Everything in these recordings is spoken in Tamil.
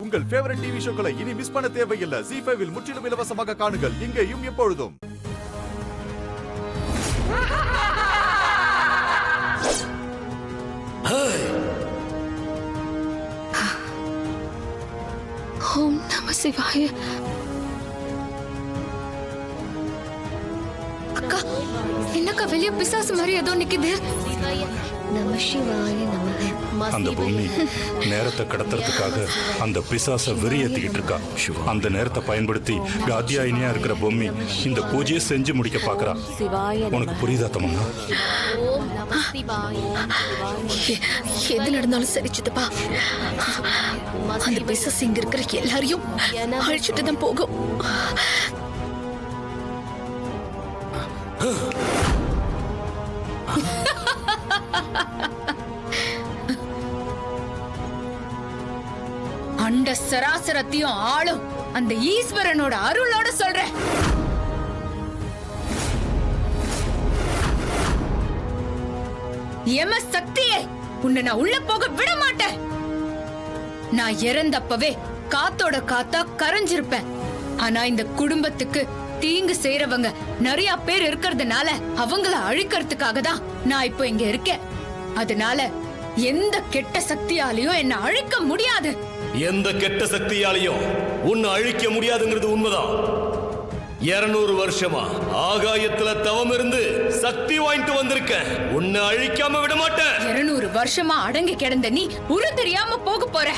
உங்கள் ஃபேவரட் டிவி ஷோக்களை இனி மிஸ் பண்ண தேவையில்லை. ZEE5 இல் முற்றிலும் இலவசமாக காணுங்கள். இங்கேயும் எப்பொழுதும். ஓம் நம சிவாய. அக்கா, என்னக்கா வெளிய பிசாசு மாதிரி ஏதோ நிக்குது? நம சிவாய நம. அந்த பொம்மி நேரத்தை கடத்துறதுக்காக அந்த பிசாச வெறியேத்திக்கிட்டு இருக்கா. அந்த நேரத்தை பயன்படுத்தி காத்தியாயினியா இருக்கிற பொம்மி இந்த பூஜையை செஞ்சு முடிக்க பாக்குறா. உனக்கு புரியுதா தமன்னா? எது நடந்தாலும் சரி சித்தப்பா, அந்த பிசாசு இங்க இருக்கிற எல்லாரையும் அழிச்சுட்டு தான் போகும். அண்ட சராசரத்தையும் ஆளும் அந்த ஈஸ்வரனோட அருளோட சொல்றேன். யம சக்தியே, உன்னை நான் உள்ள போக விட மாட்டேன். நான் இறந்தப்பவே காத்தோட காத்தா கரைஞ்சிருப்பேன். ஆனா இந்த குடும்பத்துக்கு தீங்கு செய்யறவங்க நிறைய பேர் இருக்கிறதுனால அவங்கள அழிக்கிறதுக்காக தான் நான் இப்போ இங்க இருக்கேன். அதனால எந்த கெட்ட சக்தியாலையும் என்ன அழிக்க முடியாது. எந்த கெட்ட சக்தியாலையும் உன்னை அழிக்க முடியாதுங்கிறது உண்மைதான். 200 வருஷமா ஆகாயத்துல தவம் இருந்து சக்தி வாங்கிட்டு வந்திருக்கேன். உன்னை அழிக்காம விட மாட்டேன். 200 வருஷமா அடங்கி கிடந்த நீ உரு தெரியாம போக போற.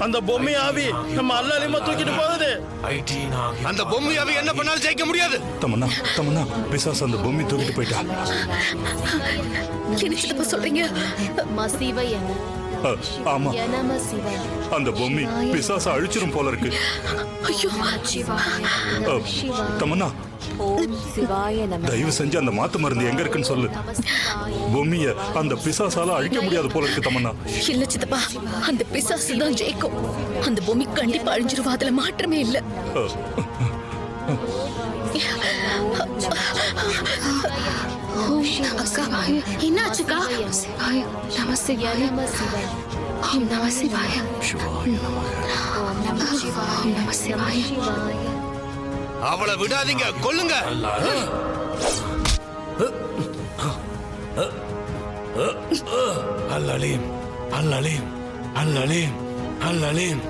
அந்த பொம்மை ஆவி நம்ம அல்லாலியமா தூக்கிட்டு போகுது. அந்த பொம்மை ஆவி என்ன பண்ணாலும் ஜெயிக்க முடியாது. தமன்னா தமன்னா பிசாசு அந்த பொம்மி தூக்கிட்டு போயிட்டா. என்ன சித்தப்பா சொல்றீங்க? ஆமா, அந்த பொம்மி பிசாச அழிச்சிரும் போல இருக்கு. ஐயோ, தமன்னா தயவு செஞ்சு அந்த மாத்து மருந்து எங்க இருக்குன்னு சொல்லு. பொம்மிய அந்த பிசாசால அழிக்க முடியாது போல இருக்கு தமன்னா. இல்ல சித்தப்பா, அந்த பிசாசு தான் ஜெயிக்கும். அந்த பொம்மி கண்டிப்பா அழிஞ்சிருவா, அதுல மாற்றமே இல்ல. அக்கா, என்னாச்சுக்கா? சிவாய நம சிவாய. ஓம் நம சிவாய. ஓம் நம சிவாய. அவளை விடாதீங்க, கொல்லுங்க. அல்லலீம் அல்லலீம் அல்லலீம் அல்லலீம்.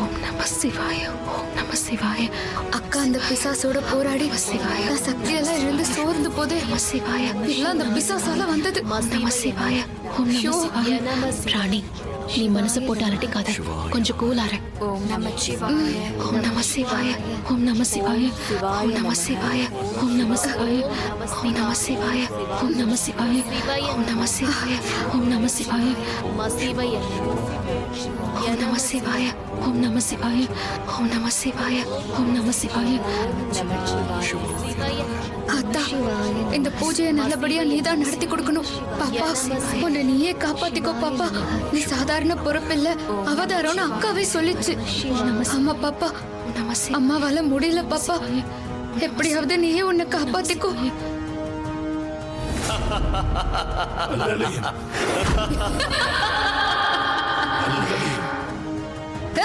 ஓம் நம சிவாய. ஓம் நம சிவாய. அக்கா, அந்த பிசாசோட போராடி சிவாய சக்தியெல்லாம் இழந்து சோர்ந்து போதே. நம சிவாய. எல்லாம் அந்த பிசாசால வந்தது. நம சிவாய. ஓம் நம சிவாய. ராணி, நீ மனசு போட்டு அலட்டிக்காத, கொஞ்சம் கூலார. ஓம் நம சிவாய. ஓம் நம சிவாய. ஓம் நம சிவாய. ஓம் நம சிவாய. ஓம் நம சிவாய. ஓம் நம சிவாய. ஓம் நம சிவாய. ஓம் நம சிவாய. ஓம் நம சிவாய. ஓம் நம சிவாய. ஓம் நம சிவாய. ஓம் நம சிவாய. ஓம் நம சிவாய. அத்தா, இந்த பூஜையை நல்லபடியா நீதான் நடத்தி கொடுக்கணும். பாப்பா, உன்னை நீயே காப்பாத்திக்கோ பாப்பா. நீ சாதாரண பொறுப்பில்ல, அவதாரம்னு அக்காவே சொல்லிச்சு. ஆமா பாப்பா, அம்மாவால முடியல பாப்பா. எப்படியாவது நீயே உன்னை காப்பாத்திக்கோ.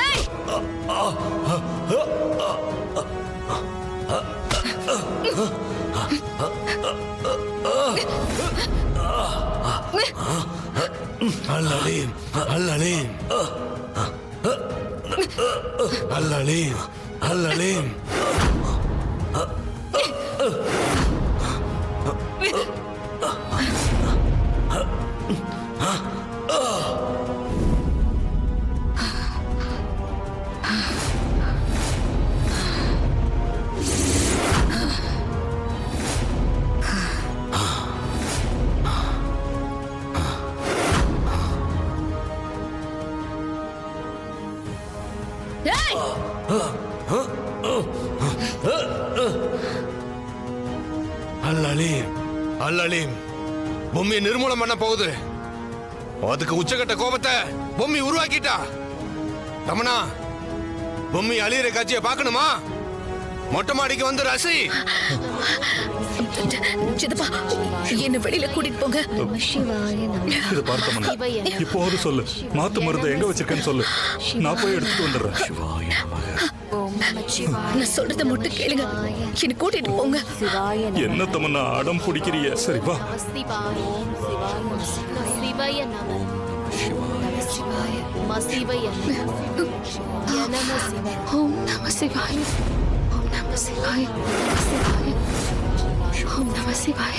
ஏய்! அல்லலீம் அல்லலீம் அல்லலீம் அல்லலீம். அல்லலீம் அல்லலீம் பொம்மியை நிர்மூலம் பண்ண போகுது. அதுக்கு உச்சகட்ட கோபத்தை பொம்மி உருவாக்கிட்டா. ரமணா, பொம்மி அழியிற காட்சியை பார்க்கணுமா? மொட்டை மாடிக்கு வந்து ரசி. சிதப்பா, என்ன வெளியில கூட்டிட்டு போங்க. நம சிவாய நம இதை பார்த்தோம்னா இப்போது சொல்லு, மாத்து மருந்து எங்க வச்சிருக்கேன்னு சொல்லு, நான் போய் எடுத்துட்டு வந்துடுறேன். நான் சொல்றத மட்டும் கேளுங்க, என்ன கூட்டிட்டு போங்க. என்ன தமன்னா அடம் பிடிக்கிறிய? சரி வா. சிவாய நம சிவாய மசிவய நம சிவாய ஓம் நம சிவாய, ஓம் நம சிவாய, சிவாய, ஓம் நம சிவாய.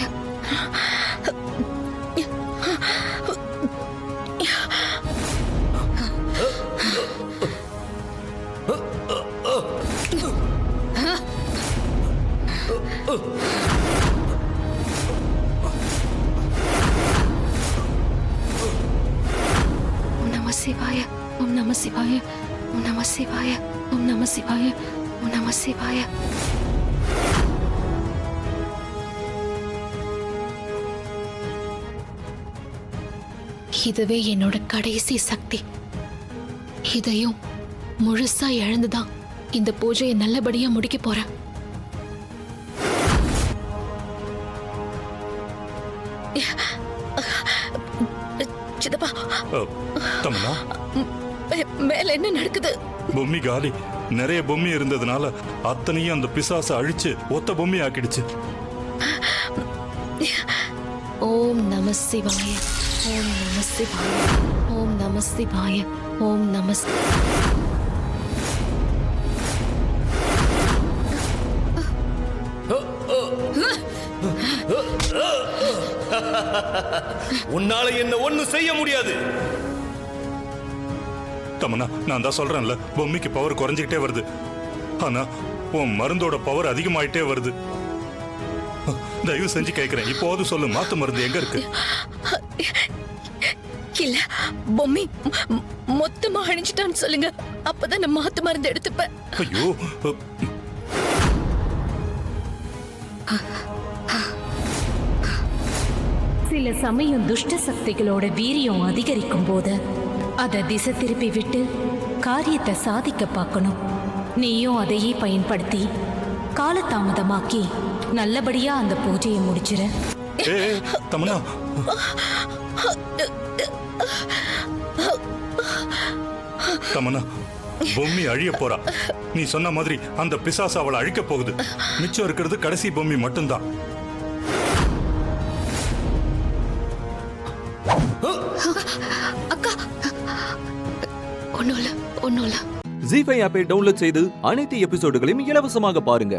சிவாய, ஓம் நம சிவாய, ஓம் நம சிவாய, ஓம் நம சிவாய, ஓம் நம சிவாய. இதுவே என்னோட கடைசி சக்தி. இதையும் முழுசா இழந்துதான் இந்த பூஜையை நல்லபடியா முடிக்க போறேன். சிதப்பா, தமன்னா மேல என்ன நடக்குது? பொம்மி காலி. நிறைய பொம்மி இருந்ததுனால அத்தனையும் அந்த பிசாசை அழிச்சு ஒத்த பொம்மி ஆக்கிடுச்சு. ஓம் நம சிவாய, ஓம் நம சிவாய, ஓம் நம சிவாய, ஓம் நம உன்னால என்ன ஒண்ணு செய்ய முடியாது. தமன்னா, நான் தான் சொல்றேன்ல, பொம்மிக்கு பவர் குறைஞ்சிக்கிட்டே வருது. ஆனா உன் மருந்தோட பவர் அதிகமாயிட்டே வருது. தயவு செஞ்சு கேட்கிறேன், இப்போது சொல்லு, மாத்து மருந்து எங்க இருக்கு? இல்ல, பொம்மி மொத்தமா அழிஞ்சிட்டான்னு சொல்லுங்க, அப்பதான் நான் மாத்து மருந்து எடுத்துப்பேன். ஐயோ, சில சமயம் துஷ்ட சக்திகளோட வீரியம் அதிகரிக்கும் போது அதை திசை திருப்பி விட்டு காரியத்தை சாதிக்க பார்க்கணும். நீயும் அதையே பயன்படுத்தி காலதாமதமாக்கி நல்லபடியா அந்த பூஜையை முடிச்சிரு. தமன்னா, தமன்னா, பொம்மி அழிய போறா. நீ சொன்ன மாதிரி அந்த பிசாசு அவளை அழிக்க போகுது. மிச்சம் இருக்கிறது கடைசி பொம்மி மட்டும்தான். அக்கா, ஒண்ணும் இல்ல, ஒண்ணும் இல்ல. ஜீ5 ஆப்பை டவுன்லோட் செய்து அனைத்து எபிசோடுகளையும் இலவசமாக பாருங்க.